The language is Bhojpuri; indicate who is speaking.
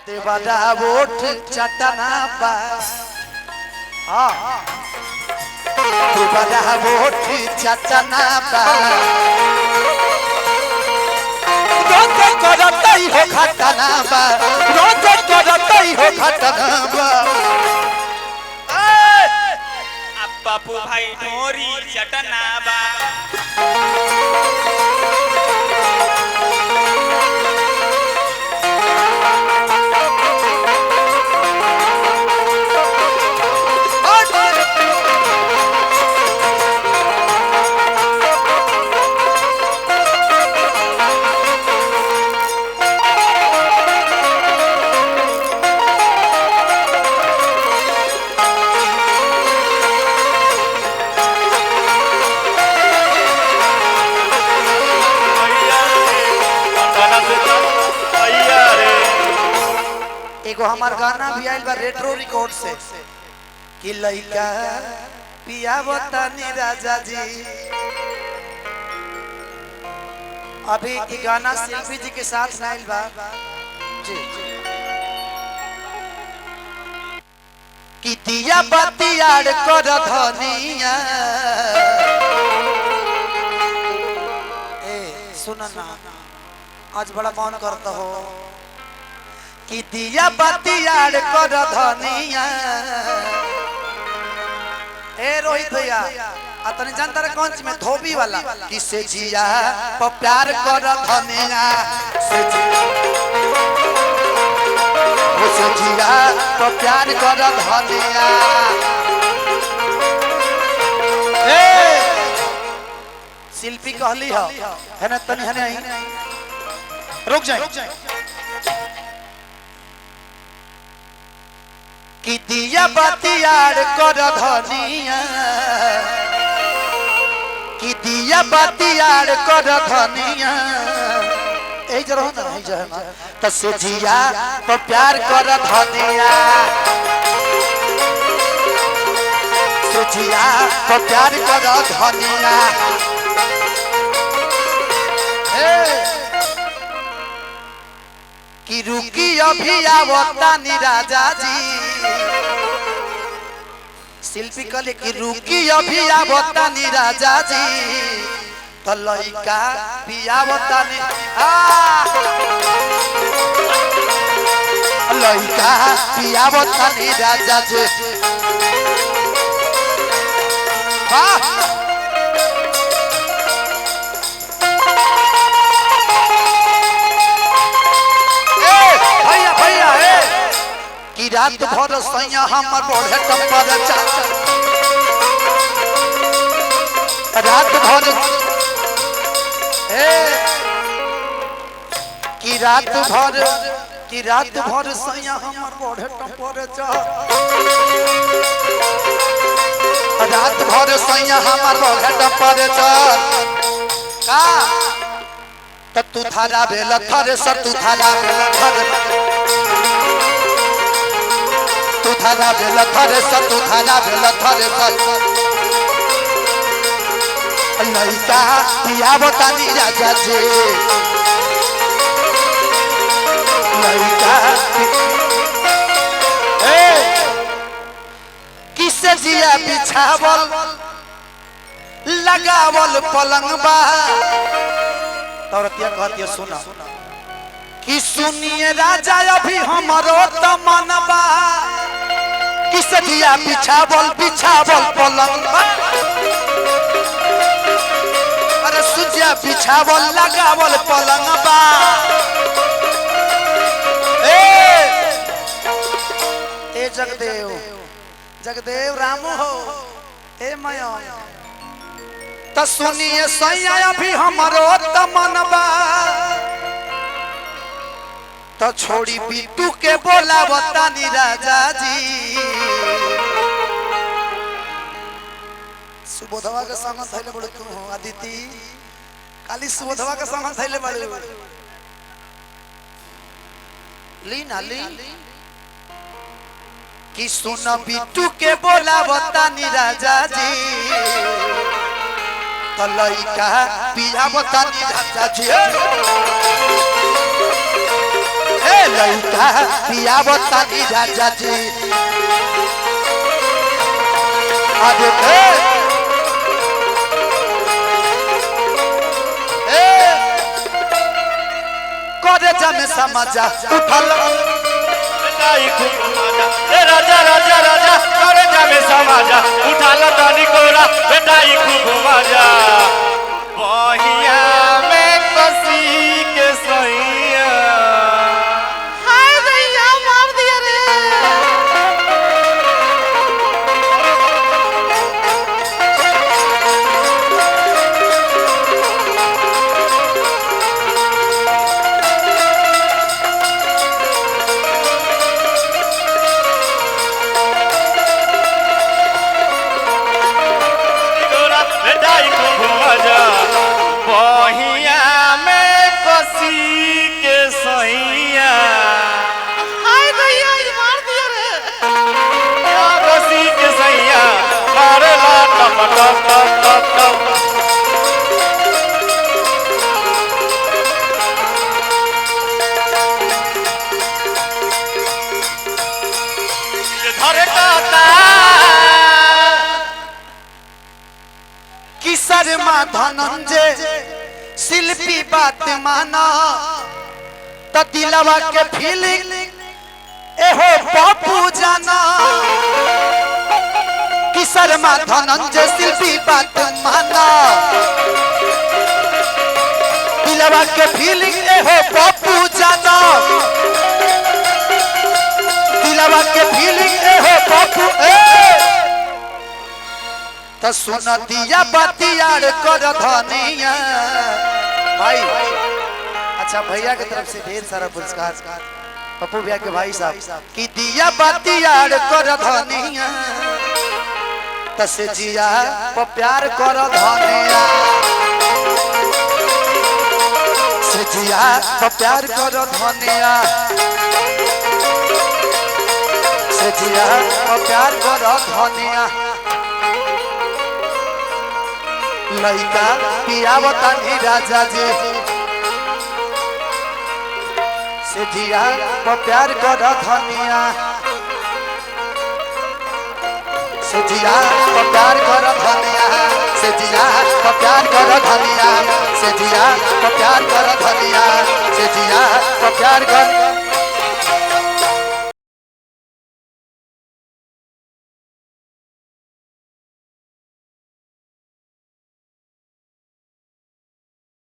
Speaker 1: देवादा वोट चटना बा देवादा वोट चटना बा रोज करतई हो घटना बा रोज करतई हो घटना बा
Speaker 2: बापू भाई ढोरी चटना बा
Speaker 1: एगो हमार गाना भी आइल बा रेट्रो रिकॉर्ड से कि लइका पियावता नी राजा जी। अभी ये गाना शिल्पी जी के साथ आइल बा जी कि दिया बाती आड़ कर धनिया ए सुन ना आज बड़ा मन करता हो कि दिया बाती आड़ कर धनिया। ए रोहित भैया अतने जानता रहे कौन सी में धोबी वाला किसे जिया पर प्यार कर धनिया से जिया पर प्यार कर धनिया। शिल्पी कहली है ना तनी है रुक जाए कि दिया बातियाड़ कर धनिया कि दिया बातियाड़ कर धनिया ए जरो ना है जो है त से जिया पर प्यार कर धनिया से जिया पर प्यार कर धनिया। कि रुकी अभी आवता नी राजा जी। शिल्पी कहले कि रुकी अभी आवता नी राजा जी तो लइका पियावता नी लइका पियावता नी राजा जी। भैया भैया कि रात भर सैया हमर बढ़े टप्पर रात भर कि रात भर सैया हमर बढ़े टप्पर रात भर सैया हमर बढ़े टप्पर का त तू थारा भेल थरे सर तू थारा भेल थरे तू थारा भेल थरे सर तू थारा भेल थरे सर लइका पियावता नी राजा जी लइका किसे जिया बिछावल लगावल पलंग बा औरतिया कहती है सुना कि सुनिए राजा अभी हमारो तमनबा किस दिया बिछावल बिछावल पलंग अरे सुजिया बिछावल लगावल पलंग बा। ए जगदेव जगदेव रामू हो ए मयो त सुनिए सैया अभी हमारो तमनबा तो छोड़ी बिट्टू के बोलावता नी राजा जी। सुबोधवा के सामान थैले बड़े तू हो अदिति काली सुबोधवा के सामान थैले बड़े ली ना ली कि सुन बिट्टू के बोलावता नी राजा जी तो लइका पियावता नी राजा जी। लइका पियावो तानी राजा जी अरे करे जमे समाजा उठल
Speaker 3: राजा राजा राजा करे जमे समाजा उठल तानी कोरा बेटाई खूब मजा बहिया में कसी के सैया
Speaker 1: हाय भैया मार दिया रे
Speaker 3: बेटाई खूब मजा बहिया में कसी के सैया
Speaker 1: हाय भैया मार दिया रे
Speaker 3: कसी के सैया मारेला टप टप टप टप टप धरे काता
Speaker 1: किसर माँ धनंजय शिल्पी बात माना तो दिलवा के फीलिंग एहो बापू जाना किसर माँ धनंजय शिल्पी बात माना दिलवा के फीलिंग एहो बापू जाना दिलवा के फीलिंग एहो बापू तो सुन दिया बतियार कर धनिया भाई अच्छा भैया की तरफ से ढेर सारा पुरस्कार पप्पू भैया के भाई साहब कि दिया बतियार कर धनिया तो से जिया पर प्यार कर धनिया से जिया पर प्यार कर धनिया से जिया पर प्यार कर धनिया लइका पियावो तानी राजा जी से जिया को प्यार कर धनिया से जिया को प्यार कर धनिया से जिया को प्यार कर धनिया से जिया को प्यार कर धनिया से जिया को प्यार कर